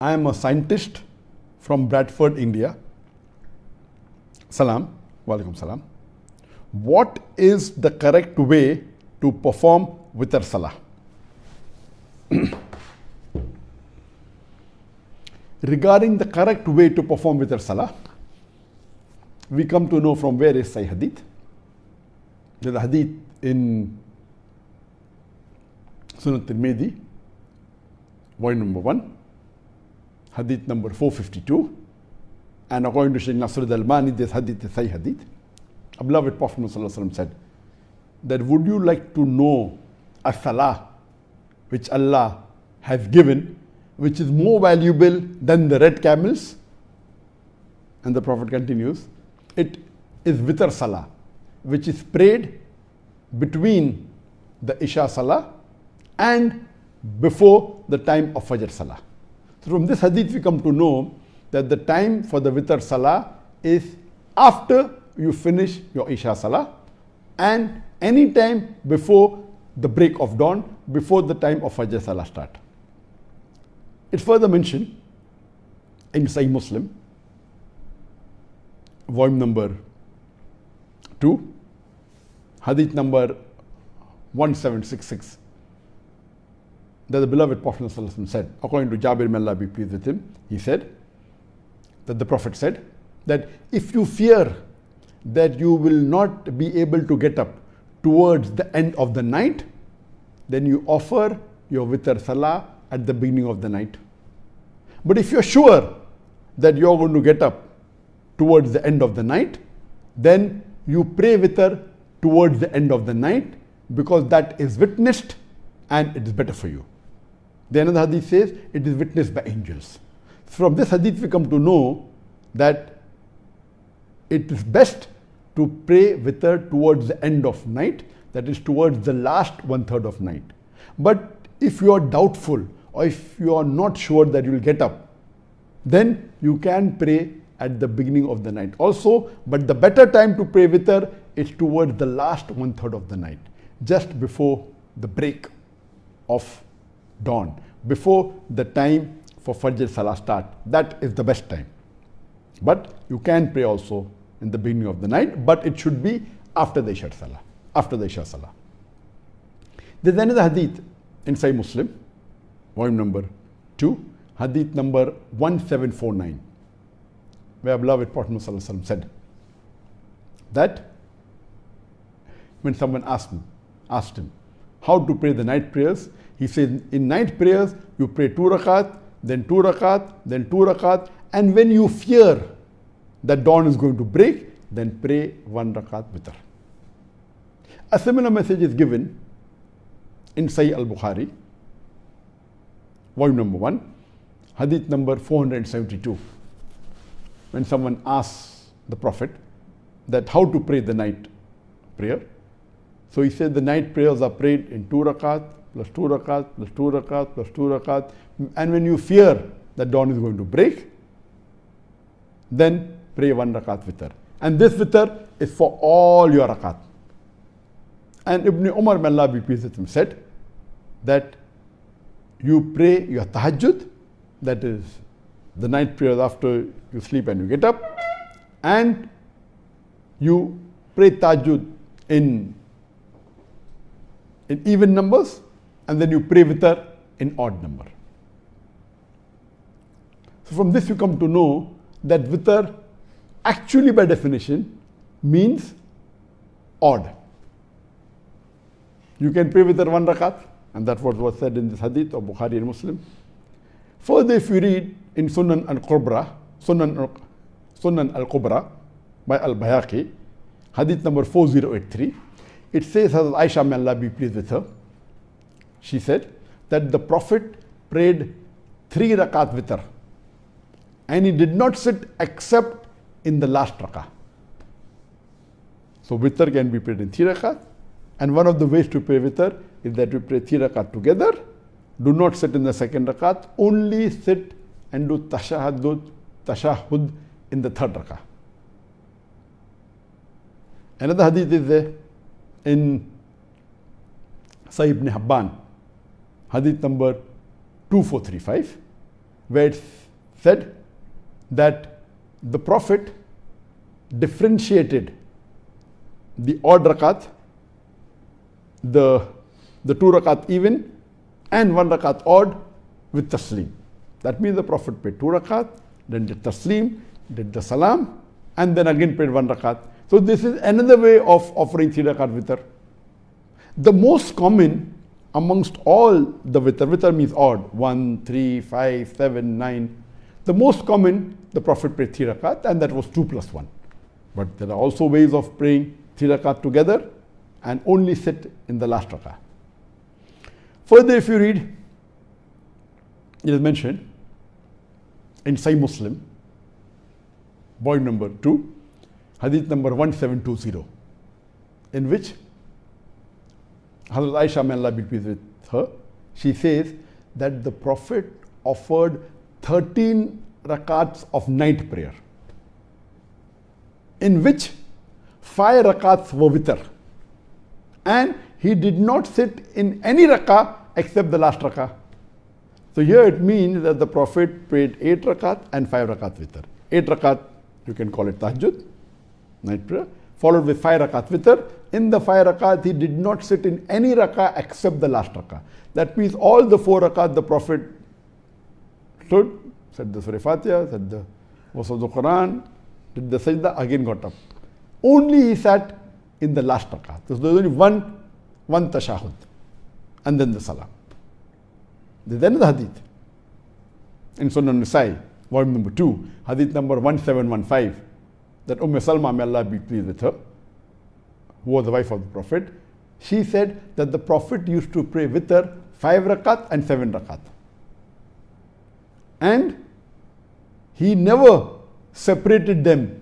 I am a scientist from Bradford, India. Salam. Walaikum salam. What is the correct way to perform witr salah? Regarding the correct way to perform witr salah, we come to know from where is Sahih Hadith. There's a hadith in Sunan Tirmidhi, volume number 1, hadith number 452, and according to Shaykh Nasruddin Albani, this hadith is Sahih Hadith. A beloved Prophet ﷺ said that, would you like to know a salah which Allah has given, which is more valuable than the red camels? And the Prophet continues, it is witr salah, which is prayed between the Isha salah and before the time of Fajr salah. So from this hadith we come to know that the time for the witr salah is after you finish your Isha salah and any time before the break of dawn, before the time of Fajr salah start. It's further mentioned in Sahih Muslim, volume number 2, hadith number 1766, that the beloved Prophet ﷺ said, according to Jabir, may Allah be pleased with him, he said that the Prophet said that if you fear that you will not be able to get up towards the end of the night, then you offer your witr salah at the beginning of the night. But if you're sure that you're going to get up towards the end of the night, then you pray witr towards the end of the night, because that is witnessed and it is better for you. Then another hadith says it is witnessed by angels. From this hadith we come to know that it is best to pray witr towards the end of night, that is towards the last 1/3 of night. But if you are doubtful or if you are not sure that you will get up, then you can pray at the beginning of the night also, but the better time to pray witr is towards the last 1/3 of the night, just before the break of dawn, before the time for Fajr salah start. That is the best time. But you can pray also in the beginning of the night, but it should be after the Isha salah. After the Isha salah. There's another hadith in Sahih Muslim, volume number 2, hadith number 1749, where beloved Prophet ﷺ said that when someone asked him how to pray the night prayers, he said, in night prayers you pray 2 rakat, then 2 rakat, then 2 rakat, and when you fear that dawn is going to break, then pray 1 rakat witr. A similar message is given in Sahih al-Bukhari, volume number 1, hadith number 472, when someone asks the Prophet that how to pray the night prayer. So he said the night prayers are prayed in 2 rakat, plus 2 rakat, plus 2 rakat, plus 2 rakat, and when you fear that dawn is going to break, then pray 1 rakat witr. And this witr is for all your rakat. And Ibn Umar, may Allah be pleased with him, said that you pray your tahajjud, that is the night prayers after you sleep and you get up, and you pray tahajjud in even numbers, and then you pray witr in odd number. So from this you come to know that witr actually by definition means odd. You can pray witr 1 rakat, and that's what was said in this hadith of Bukhari and Muslim. Further, if you read in Sunan al-Kubra by Al-Bayhaqi, hadith number 4083, it says, Hazrat Aisha, may Allah be pleased with her, she said that the Prophet prayed 3 rakat witr, and he did not sit except in the last rakah. So witr can be prayed in 3 rakat, and one of the ways to pray witr is that we pray 3 rakat together. Do not sit in the second rakat, only sit and do tashahhud in the third rakah. Another hadith is there in Sahih Ibn Hibban, hadith number 2435, where it said that the Prophet differentiated the odd rakat, the 2 rakat even, and 1 rakat odd with taslim. That means the Prophet prayed 2 rakat, then did taslim, did the salam, and then again prayed 1 rakat. So this is another way of offering 3 rakat witr. The most common amongst all the witr means odd, 1, 3, 5, 7, 9. The most common, the Prophet prayed 3 rakat, and that was 2 plus 1. But there are also ways of praying 3 rakat together and only sit in the last rakah. Further, if you read, it is mentioned in Sahih Muslim, volume number 2, hadith number 1720, in which Hazrat Aisha, may Allah be pleased with her, she says that the Prophet offered 13 rakats of night prayer, in which 5 rakats were witr, and he did not sit in any rakah except the last rakah. So here it means that the Prophet prayed 8 rakat and 5 rakat witr. 8 rakat, you can call it tahajjud, night prayer, followed with 5 rakat witr. In the 5 rakat, he did not sit in any rakah except the last rakah. That means all the 4 rakat the Prophet stood, said the Surah Fatiha, said the verse of the Quran, did the sajda, again got up. Only he sat in the last rakah. So there was only one tashahud, and then the salam. There's another hadith in Sunan Nasa'i, volume number 2, hadith number 1715, that Salma, may Allah be pleased with her, who was the wife of the Prophet, she said that the Prophet used to pray witr 5 rakat and 7 rakat. And he never separated them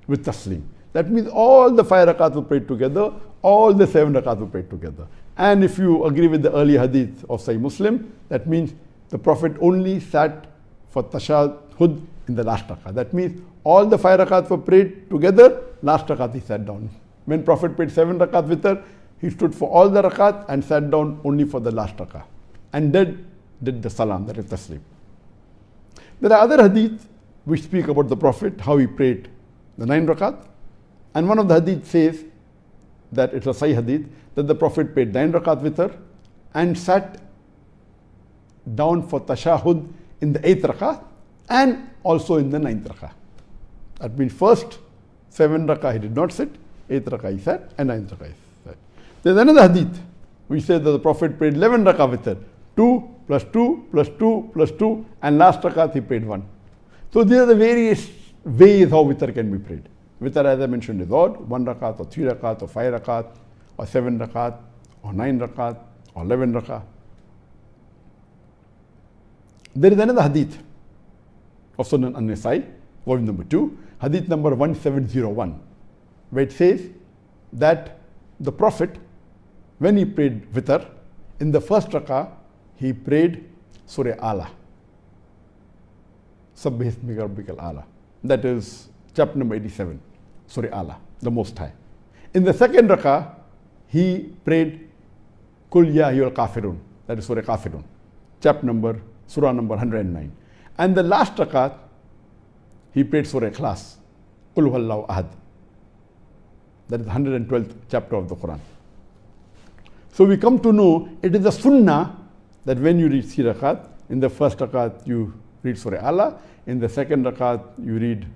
with taslim. That means all the 5 rakat were prayed together, all the 7 rakat were prayed together. And if you agree with the early hadith of Sahih Muslim, that means the Prophet only sat for tashahud in the last rakah. That means all the 5 rakat were prayed together, last rakat he sat down. When Prophet prayed 7 rakat witr, he stood for all the rakat and sat down only for the last rakah. And then did the salam, that is taslim. There are other hadith which speak about the Prophet, how he prayed the 9 rakat. And one of the hadith says that it's a Sahih hadith, that the Prophet prayed 9 rakat witr and sat down for tashahud in the 8th rakah and also in the 9th rakah. That means first 7 rakah he did not sit, 8th rakah he sat, and 9th rakah he sat. There's another hadith which says that the Prophet prayed 11 rakah witr, 2 plus 2 plus 2 plus 2, and last rakat he prayed 1. So these are the various ways how witr can be prayed. Witr, as I mentioned, is odd, 1 rakat or 3 rakat or 5 rakat or 7 rakat or 9 rakat or 11 rakat. There is another hadith of Sunan An-Nasa'i, volume number 2, hadith number 1701, where it says that the Prophet, when he prayed witr, in the first rakah, he prayed Surah Ala, Sabbih ismi rabbikal Ala. That is chapter number 87, Surah Ala, the Most High. In the second rakah, he prayed Kul Ya Ayyuhal Kafirun, that is Surah Kafirun, Surah number 109. And the last rakat, he prayed Surah Ikhlas, Kul Huwallahu Ahad, that is the 112th chapter of the Quran. So we come to know it is a sunnah that when you read 3 rakat, in the first rakat you read Surah Ala, in the second rakat you read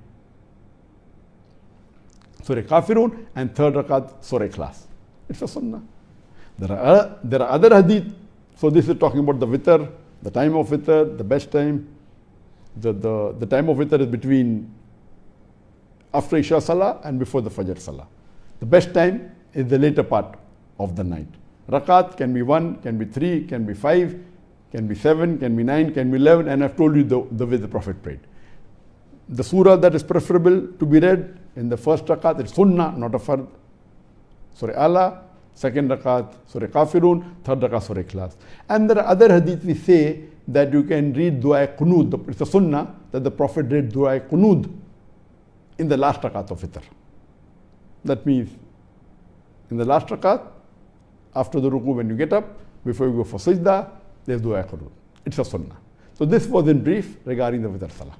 Surah Kafirun, and third rakat Surah Ikhlas. It's a sunnah. There are other hadith. So this is talking about the witr, the time of witr, the best time. The time of witr is between after Isha Salah and before the Fajr Salah. The best time is the later part of the night. Rakat can be 1, can be 3, can be 5, can be 7, can be 9, can be 11, and I've told you the way the Prophet prayed. The surah that is preferable to be read in the first rakat is sunnah, not a fard. Surah Ala, second rakat Surah Kafirun, third rakat Surah Ikhlas. And there are other hadith we say that you can read Dua Qunud. It's a sunnah that the Prophet read Dua Qunud in the last rakat of Fitr. That means in the last rakat, after the ruku when you get up, before you go for sajda, there's Dua Qunud. It's a sunnah. So this was in brief regarding the Witr Salah.